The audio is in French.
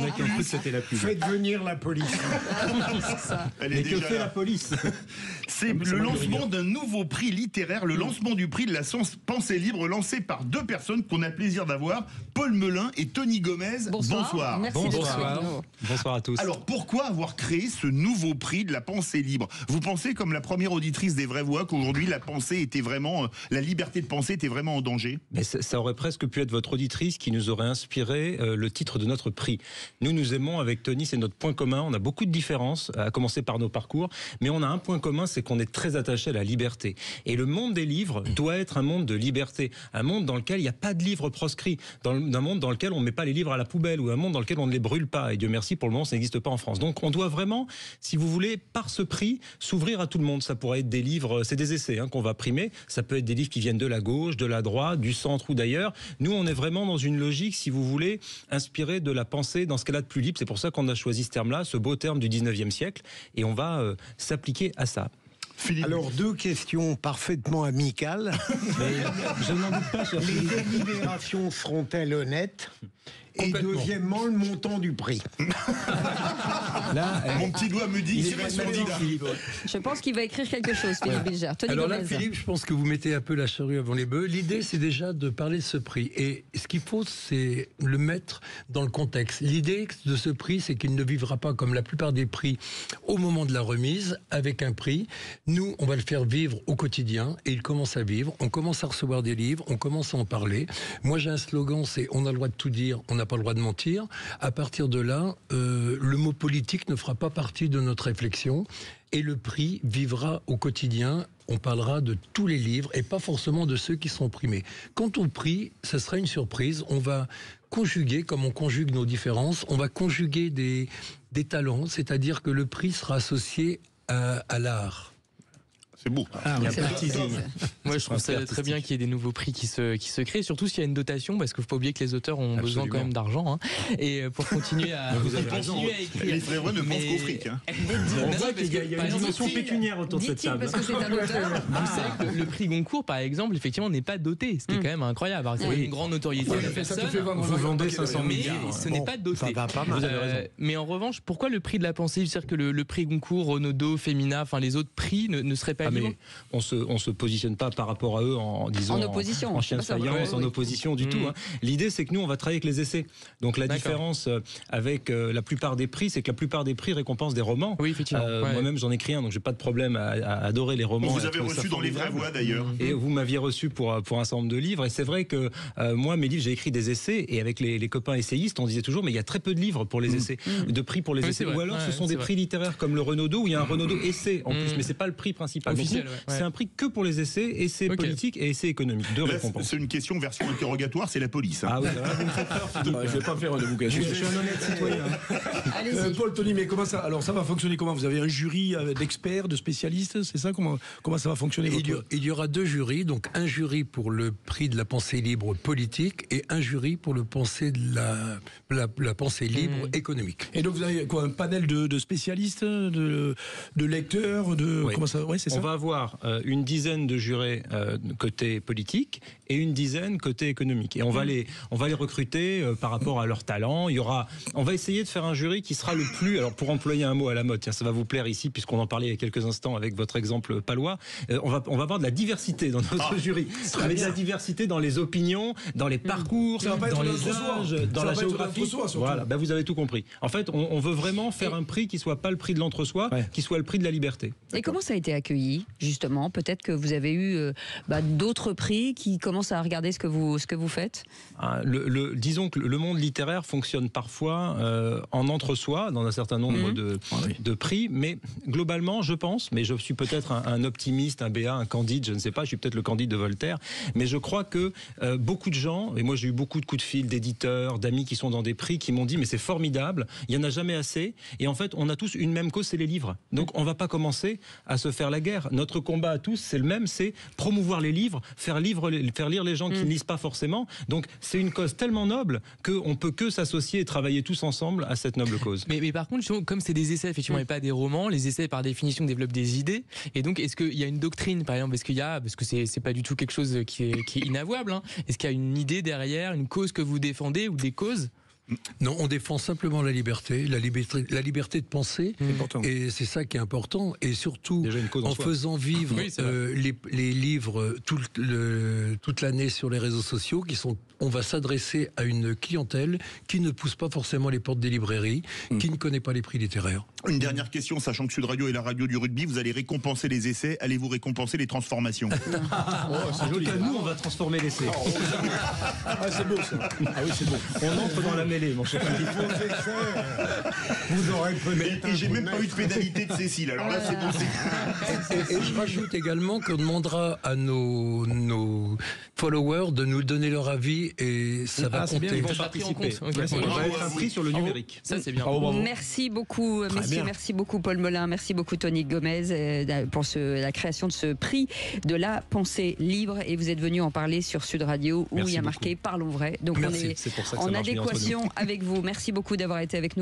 a qui ont cru que c'était la pub. Faites venir la police. Mais que fait la police? C'est le lancement d'un nouveau prix littéraire, le lancement du prix de la pensée libre, lancé par deux personnes qu'on a plaisir d'avoir, Paul Melun et Tony Gomez. Bonsoir. Merci Bonsoir. Bonsoir à tous. Alors pourquoi avoir créé ce nouveau prix de la pensée libre? Vous pensez, comme la première auditrice des Vraies Voix, qu'aujourd'hui la pensée était vraiment, la liberté de penser était vraiment en danger? Mais ça aurait presque pu être votre auditrice qui nous aurait inspiré le titre de notre prix. Nous aimons avec Tony, c'est notre point commun. On a beaucoup de différences, à commencer par nos parcours, mais on a un point commun, c'est qu'on est très attaché à la liberté. Et le monde des livres doit être un monde de liberté, un monde dans lequel il n'y a pas de livres proscrits, un monde dans lequel on ne met pas les livres à la poubelle, ou un monde dans lequel on ne les brûle pas. Et Dieu merci, pour le moment, ça n'existe pas en France. Donc on doit vraiment, si vous voulez, par ce prix, s'ouvrir à tout le monde. Ça pourrait être des livres, c'est des essais qu'on va primer, ça peut être des livres qui viennent de la gauche, de la droite, du centre ou d'ailleurs. Nous, on est vraiment dans une logique, si vous voulez, inspirée de la pensée dans ce qu'elle a de plus libre. C'est pour ça qu'on a choisi ce terme-là, ce beau terme du 19e siècle, et on va s'appliquer à ça. Philippe. Alors, deux questions parfaitement amicales. Mais je n'en doute pas, cher Les Philippe. délibérations seront-elles honnêtes? Et deuxièmement, le montant du prix. Là, Mon petit doigt me dit, c'est pas sur Philippe. Je pense qu'il va écrire quelque chose, Philippe Bilger. Tony Alors là, Gomez. Philippe, je pense que vous mettez un peu la charrue avant les bœufs. L'idée, c'est déjà de parler de ce prix. Et ce qu'il faut, c'est le mettre dans le contexte. L'idée de ce prix, c'est qu'il ne vivra pas comme la plupart des prix au moment de la remise, avec un prix. Nous, on va le faire vivre au quotidien. Et il commence à vivre. On commence à recevoir des livres. On commence à en parler. Moi, j'ai un slogan, c'est « On a le droit de tout dire, on n'a pas le droit de mentir ». À partir de là, le mot politique ne fera pas partie de notre réflexion. Et le prix vivra au quotidien. On parlera de tous les livres et pas forcément de ceux qui sont primés. Quant au prix, ce sera une surprise. On va conjuguer, comme on conjugue nos différences, on va conjuguer des talents, c'est-à-dire que le prix sera associé à l'art. C'est beau. il y a un peu de teasing. Moi, je trouve ça très bien qu'il y ait des nouveaux prix qui se créent, surtout s'il y a une dotation, parce qu'il ne faut pas oublier que les auteurs ont besoin quand même d'argent, et pour continuer à, écrire. Les Vraies Voix ne pensent qu'au fric. On voit qu'il y a une dimension pécuniaire autour de cette Dit-il table. parce que c'est un auteur. Vous savez que le prix Goncourt, par exemple, effectivement, n'est pas doté, ce qui est quand même incroyable. Alors, c'est une grande notoriété de personne, Vous vendez 500 000 mais livres. ce n'est pas doté. Ça va pas mal. Vous avez raison. Mais en revanche, pourquoi le prix de la pensée? C'est-à-dire que le prix Goncourt, Renaudot, Femina, enfin les autres prix ne seraient pas libres? On se positionne pas par rapport à eux En opposition. en chien de C'est pas ça. faïence, en opposition du tout. L'idée, c'est que nous, on va travailler avec les essais. Donc la D'accord. différence avec la plupart des prix, c'est que la plupart des prix récompensent des romans. Oui, effectivement. Ouais. Moi-même, j'en écris un, donc j'ai pas de problème à adorer les romans. Vous et à avez trouver ça reçu dans les Vraies formidable. Voix d'ailleurs. Et vous m'aviez reçu pour un certain nombre de livres. Et c'est vrai que moi, mes livres, j'ai écrit des essais. Et avec les copains essayistes, on disait toujours, mais il y a très peu de livres pour les essais, de prix pour les Oui, essais. c'est vrai. Ou alors, ce Ouais, sont c'est des vrai. prix littéraires comme le Renaudot, où il y a un Renaudot essai en plus, mais c'est pas le prix principal. Donc, Officiel, nous, ouais. c'est un prix que pour les essais Ok. politiques et essais économiques. Deux Là, récompenses. c'est une question version interrogatoire, c'est la police. Ah oui, là, vous me faites peur, Philippe. Je vais pas faire de bouquin. Je suis un honnête citoyen. Allez-y. Paul, Tony, mais comment ça? Alors ça va fonctionner comment? Vous avez un jury d'experts, de spécialistes, c'est ça? Comment ça va fonctionner? Il y aura deux jurys, donc un jury pour le prix de la pensée libre politique et un jury pour le pensée de la pensée libre économique. Et donc vous avez quoi? Un panel de spécialistes, de lecteurs, Oui. comment ça? Ouais, c'est ça. On va avoir une dizaine de jurés côté politique et une dizaine côté économique. Et on va les recruter par rapport à leur talent. On va essayer de faire un jury qui sera le plus, alors pour employer un mot à la mode, tiens, ça va vous plaire ici puisqu'on en parlait il y a quelques instants avec votre exemple palois. On va avoir de la diversité dans notre jury, avec de la diversité dans les opinions, dans les parcours, Ça va pas être dans les l'entre-soi. âges, dans Ça la va pas être géographie. l'entre-soi, surtout. Voilà, vous avez tout compris. En fait, on veut vraiment faire un prix qui soit pas le prix de l'entre-soi, qui soit le prix de la liberté. Et comment ça a été accueilli, justement? Peut-être que vous avez eu d'autres prix qui commencent à regarder ce que vous faites? Disons que le monde littéraire fonctionne parfois en entre-soi, dans un certain nombre de prix, mais globalement, je pense, mais je suis peut-être un optimiste, un béat, un candide, je ne sais pas, je suis peut-être le candide de Voltaire, mais je crois que beaucoup de gens, et moi j'ai eu beaucoup de coups de fil d'éditeurs, d'amis qui sont dans des prix, qui m'ont dit mais c'est formidable, il n'y en a jamais assez, et en fait on a tous une même cause, c'est les livres. Donc on ne va pas commencer à se faire la guerre. Notre combat à tous, c'est le même, c'est promouvoir les livres, faire lire les gens qui ne lisent pas forcément. Donc c'est une cause tellement noble qu'on peut que s'associer et travailler tous ensemble à cette noble cause. Mais par contre, justement, comme c'est des essais effectivement et pas des romans, les essais par définition développent des idées. Et donc, est-ce qu'il y a une doctrine, par exemple, parce que c'est pas du tout quelque chose qui est inavouable, hein. Est-ce qu'il y a une idée derrière, une cause que vous défendez ou des causes? Non, on défend simplement la liberté de penser. Et c'est ça qui est important. Et surtout, en faisant vivre les livres toute l'année sur les réseaux sociaux, on va s'adresser à une clientèle qui ne pousse pas forcément les portes des librairies, qui ne connaît pas les prix littéraires. Une dernière question, sachant que Sud Radio est la radio du rugby, vous allez récompenser les essais, allez-vous récompenser les transformations? En tout cas, nous, on va transformer l'essai. C'est beau ça. Ah oui, c'est beau. On entre dans la mêlée, mon cher. Vous aurez peut-être. Et j'ai même pas eu de pénalité de Cécile, alors là c'est bon. Et je rajoute également qu'on demandera à nos followers de nous donner leur avis et ça va compter. Ils vont participer. On va être un prix sur le numérique. Ça c'est bien. Merci beaucoup, messieurs. Merci beaucoup, Paul Melun. Merci beaucoup, Tony Gomez, pour la création de ce prix de la pensée libre. Et vous êtes venu en parler sur Sud Radio où il y a marqué Parlons vrai. Donc on est en adéquation avec vous. Merci beaucoup d'avoir été avec nous.